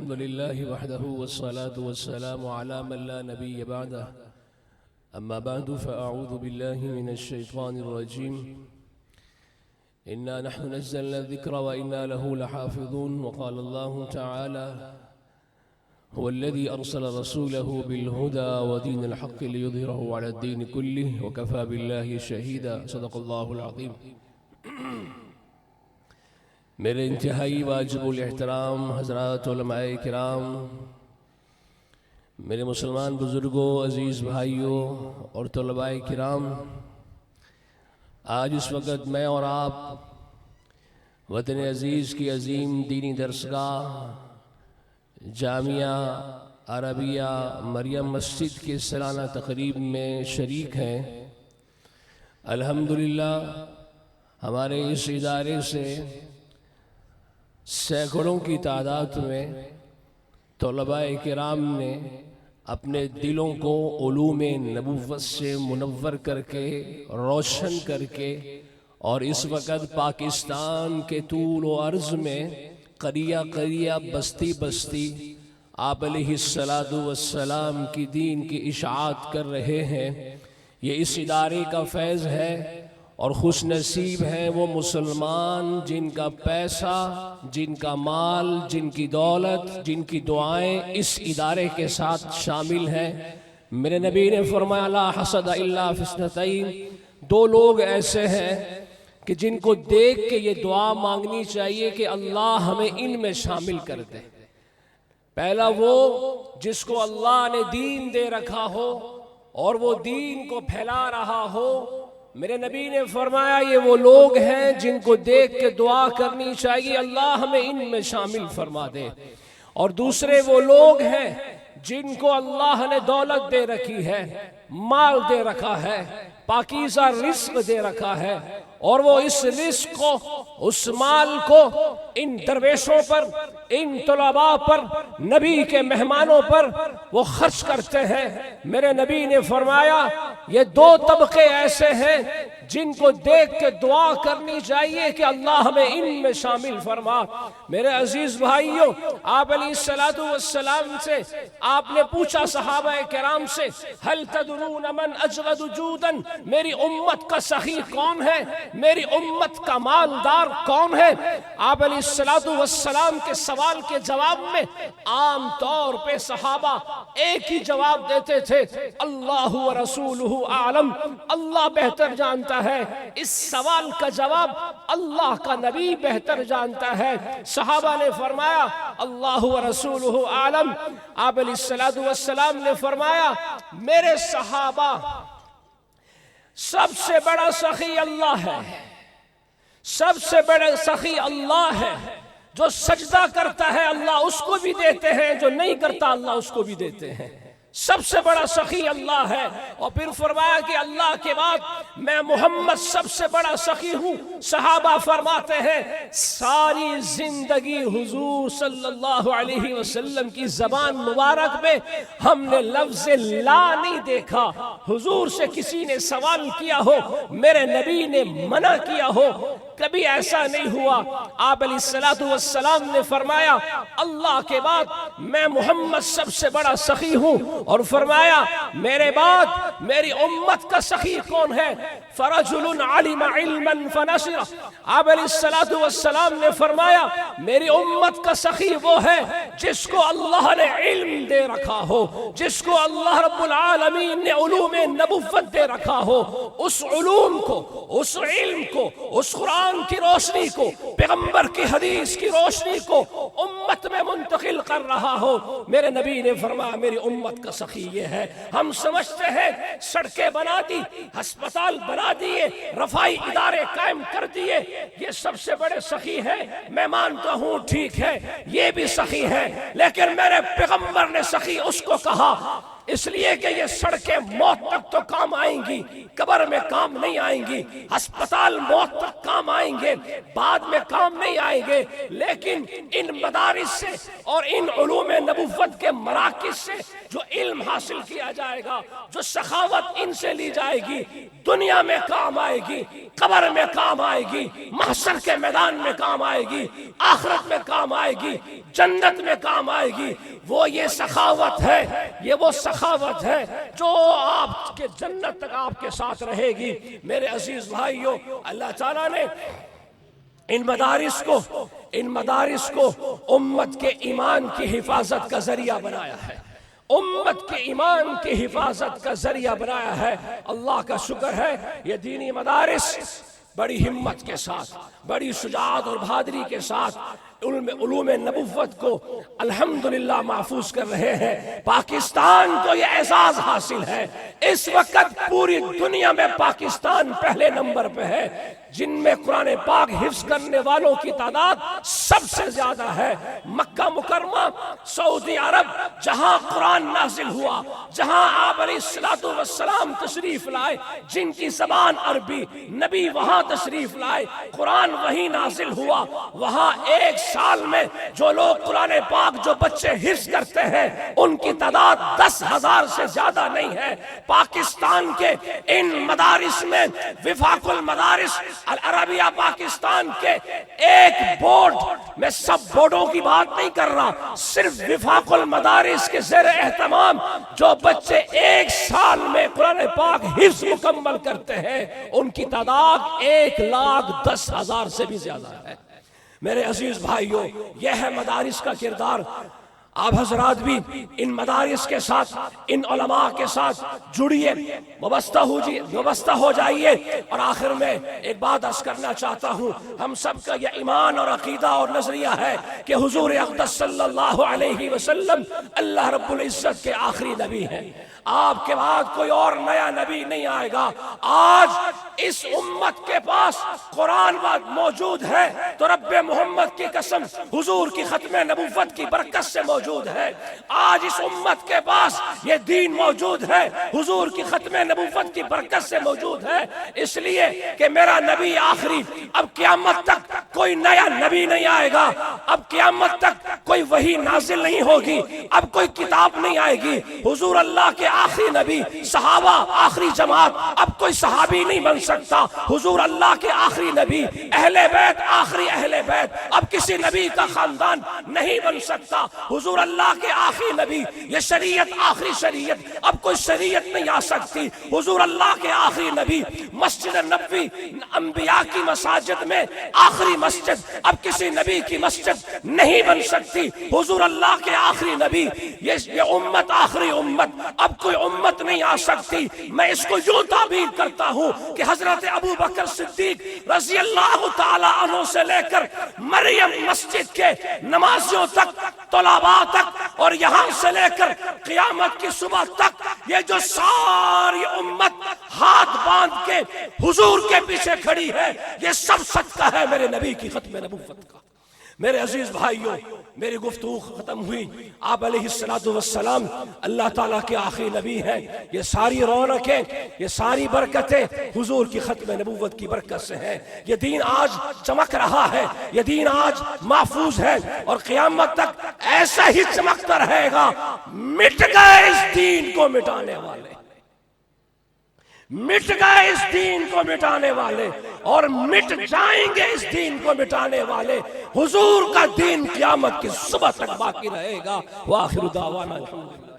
الحمد لله وحده والصلاة والسلام على من لا نبي بعده أما بعد فأعوذ بالله من الشيطان الرجيم إنا نحن نزلنا الذكر وإنا له لحافظون وقال الله تعالى هو الذي أرسل رسوله بالهدى ودين الحق ليظهره على الدين كله وكفى بالله شهيدا صدق الله العظيم میرے انتہائی واجب الاحترام حضرات علماء کرام، میرے مسلمان بزرگوں، عزیز بھائیوں اور طلباء کرام، آج اس وقت میں اور آپ وطن عزیز کی عظیم دینی درسگاہ جامعہ عربیہ مریم مسجد کے سالانہ تقریب میں شریک ہیں۔ الحمدللہ ہمارے اس ادارے سے سینکڑوں کی تعداد میں طلباء کرام نے اپنے دلوں کو علوم نبوت سے منور کر کے، روشن کر کے، اور اس وقت پاکستان کے طول و عرض میں قریہ قریہ بستی بستی آپ علیہ السلام کی دین کی اشاعت کر رہے ہیں۔ یہ اس ادارے کا فیض ہے، اور خوش نصیب ہیں وہ مسلمان جن کا پیسہ، جن کا مال، جن کی دولت، جن کی دعائیں اس ادارے کے ساتھ شامل ہیں۔ میرے نبی نے فرمایا لا حسد الا فی اثنتین، دو لوگ ایسے ہیں کہ جن کو دیکھ کے یہ دعا مانگنی چاہیے کہ اللہ ہمیں ان میں شامل کر دے۔ پہلا وہ جس کو اللہ نے دین دے رکھا ہو اور وہ دین کو پھیلا رہا ہو۔ میرے نبی نے فرمایا یہ وہ لوگ ہیں جن کو دیکھ کے دعا کرنی چاہیے اللہ ہمیں ان میں شامل فرما دے۔ اور دوسرے وہ لوگ ہیں جن کو اللہ نے دولت دے رکھی ہے، مال دے رکھا ہے، پاکیزہ رزق دے رکھا ہے، اور وہ اس رزق کو، اس مال کو ان درویشوں پر، ان طلباء پر، نبی کے مہمانوں پر وہ خرچ کرتے ہیں۔ میرے نبی نے فرمایا یہ دو طبقے ایسے ہیں جن کو دیکھ کے دعا کرنی چاہیے کہ اللہ ہمیں ان میں شامل فرما۔ میرے عزیز بھائیوں، آپ علیہ السلام سے آپ نے پوچھا صحابہ کرام سے ہل تدرون من اجود جودا، میری امت کا سخی کون ہے، میری امت کا مالدار کون ہے؟ آپ علیہ السلام کے سوال کے جواب میں عام طور پہ صحابہ ایک ہی جواب دیتے تھے، اللہ ورسولہ اعلم، اللہ بہتر جانتا ہے۔ اس سوال کا جواب اللہ کا نبی بہتر جانتا ہے۔ صحابہ نے فرمایا اللہ ورسولہ اعلم۔ آپ علیہ السلام نے فرمایا میرے صحابہ سب سے بڑا سخی اللہ ہے، سب سے بڑا سخی اللہ ہے۔ جو سجدہ کرتا ہے اللہ اس کو بھی دیتے ہیں، جو نہیں کرتا اللہ اس کو بھی دیتے ہیں۔ سب سے بڑا سخی اللہ ہے۔ اور پھر فرمایا کہ اللہ کے بعد میں محمد سب سے بڑا سخی ہوں۔ صحابہ فرماتے ہیں ساری زندگی حضور صلی اللہ علیہ وسلم کی زبان مبارک میں ہم نے لفظ لا نہیں دیکھا۔ حضور سے کسی نے سوال کیا ہو، میرے نبی نے منع کیا ہو، کبھی ایسا نہیں ہوا۔ آپ علیہ السلام نے فرمایا اللہ کے بعد میں محمد سب سے بڑا سخی ہوں، اور فرمایا میرے بعد میری امت کا سخی کون ہے؟ فرجل علم علما فنشر۔ آپ علیہ السلام نے فرمایا میری امت کا سخی وہ ہے جس کو اللہ نے علم دے رکھا ہو، جس کو اللہ رب العالمین نے علوم نبوت دے رکھا ہو، اس علوم کو، اس علم کو، اس قرآن کی روشنی کو، پیغمبر کی حدیث کی روشنی کو امت میں منتقل کر رہا ہو۔ میرے نبی نے فرمایا میری امت کا سخی یہ ہے۔ ہم سمجھتے ہیں سڑکیں بنا دی، ہسپتال بنا دیے، رفائی ادارے قائم کر دیے، یہ سب سے بڑے سخی ہیں۔ میں مانتا ہوں ٹھیک ہے یہ بھی سخی ہے، لیکن میرے پیغمبر نے سخی اس کو کہا اس لیے کہ یہ سڑکیں موت تک تو کام آئیں گی، قبر میں کام نہیں آئیں گی، ہسپتال موت تک کام آئیں گے، بعد میں کام نہیں آئیں گے، لیکن ان مدارس سے اور ان علوم نبوت کے مراکز سے جو علم حاصل کیا جائے گا، جو سخاوت ان سے لی جائے گی دنیا میں کام آئے گی، قبر میں کام آئے گی، محشر کے میدان میں کام آئے گی، آخرت میں کام آئے گی، جنت میں کام آئے گی۔ وہ یہ سخاوت ہے، یہ وہ سخاوت ہے جو آپ کے جنت تک آپ کے ساتھ رہے گی۔ میرے عزیز بھائیو، اللہ تعالیٰ نے ان مدارس کو امت کے ایمان کی حفاظت کا ذریعہ بنایا ہے، امت کے ایمان کی حفاظت کا ذریعہ بنایا ہے۔ اللہ کا شکر ہے، یہ دینی مدارس بڑی ہمت کے ساتھ، بڑی شجاعت اور بہادری کے ساتھ علوم نبوت کو الحمدللہ محفوظ کر رہے ہیں۔ پاکستان کو یہ اعزاز حاصل ہے، اس وقت پوری دنیا میں پاکستان پہلے نمبر پہ ہے، جن میں قرآن پاک حفظ کرنے والوں کی تعداد سب سے زیادہ ہے۔ مکہ مکرمہ، سعودی عرب، جہاں قرآن نازل ہوا، جہاں آپ علیہ السلام تشریف لائے، جن کی زبان عربی، نبی وہاں تشریف لائے، قرآن وہیں نازل ہوا، وہاں ایک سال میں جو لوگ قرآن پاک، جو بچے حفظ کرتے ہیں، ان کی تعداد 10,000 سے زیادہ نہیں ہے۔ پاکستان کے ان مدارس میں، وفاق المدارس العربیہ پاکستان کے ایک بورڈ، میں سب بورڈوں کی بات نہیں کر رہا، صرف وفاق المدارس کے زیر اہتمام جو بچے ایک سال میں قرآن پاک حفظ مکمل کرتے ہیں، ان کی تعداد 1,10,000 سے بھی زیادہ ہے۔ میرے عزیز بھائیوں، یہ ہے مدارس کا کردار۔ آپ حضرات بھی ان مدارس کے ساتھ، ان علماء کے ساتھ جڑیے، وابستہ ہو جائیے۔ اور آخر میں ایک بات عرض کرنا چاہتا ہوں، ہم سب کا یہ ایمان اور عقیدہ اور نظریہ ہے کہ حضور اقدس صلی اللہ علیہ وسلم اللہ رب العزت کے آخری نبی ہیں۔ آپ کے بعد کوئی اور نیا نبی نہیں آئے گا۔ آج اس امت کے پاس قرآن موجود ہے تو رب محمد کی قسم حضور کی ختم نبوت کی برکت سے موجود ہے۔ آج اس امت کے پاس یہ دین موجود ہے، حضور کی ختم نبوت کی برکت سے موجود ہے، اس لیے کہ میرا نبی آخری۔ اب قیامت تک کوئی نیا نبی نہیں آئے گا، اب قیامت تک کوئی وحی نازل نہیں ہوگی، اب کوئی کتاب نہیں آئے گی۔ حضور اللہ کے آخری نبی، صحابہ آخری جماعت، اب کوئی صحابی نہیں بن سکتا۔ حضور اللہ کے آخری نبی، اہل بیت آخری اہل بیت، اب کسی نبی کا خاندان نہیں بن سکتا۔ حضور اللہ کے آخری نبی، یہ شریعت آخری شریعت، اب کوئی شریعت نہیں آ سکتی۔ حضور اللہ کے آخری نبی، مسجد نبوی انبیاء کی مساجد میں آخری مسجد، اب کسی نبی کی مسجد نہیں بن سکتی۔ حضور اللہ کے آخری نبی، یہ امت آخری امت، اب کوئی امت نہیں آ سکتی۔ میں اس کو یوں تعبیر کرتا ہوں کہ حضرت ابو بکر صدیق رضی اللہ تعالی عنہ سے لے کر مریم مسجد کے نمازیوں تک، طلباء تک، اور یہاں سے لے کر قیامت کی صبح تک، یہ جو ساری امت ہاتھ باندھ کے حضور کے پیچھے کھڑی ہے، یہ سب صدقہ ہے میرے نبی کی ختم نبوت کا۔ میرے عزیز بھائیوں، میری گفتگو ختم ہوئی۔ آپ علیہ السلام اللہ تعالیٰ کے آخری نبی ہیں۔ یہ ساری رونقیں، یہ ساری برکتیں حضور کی ختم نبوت کی برکت سے ہیں۔ یہ دین آج چمک رہا ہے، یہ دین آج محفوظ ہے، اور قیامت تک ایسا ہی چمکتا رہے گا۔ مٹ گئے اس دین کو مٹانے والے، مٹ گئے اس دین کو مٹانے والے، اور مٹ جائیں گے اس دین کو مٹانے والے۔ حضور کا دین قیامت کی صبح تک باقی رہے گا۔ وآخر دعوانا الحمدللہ۔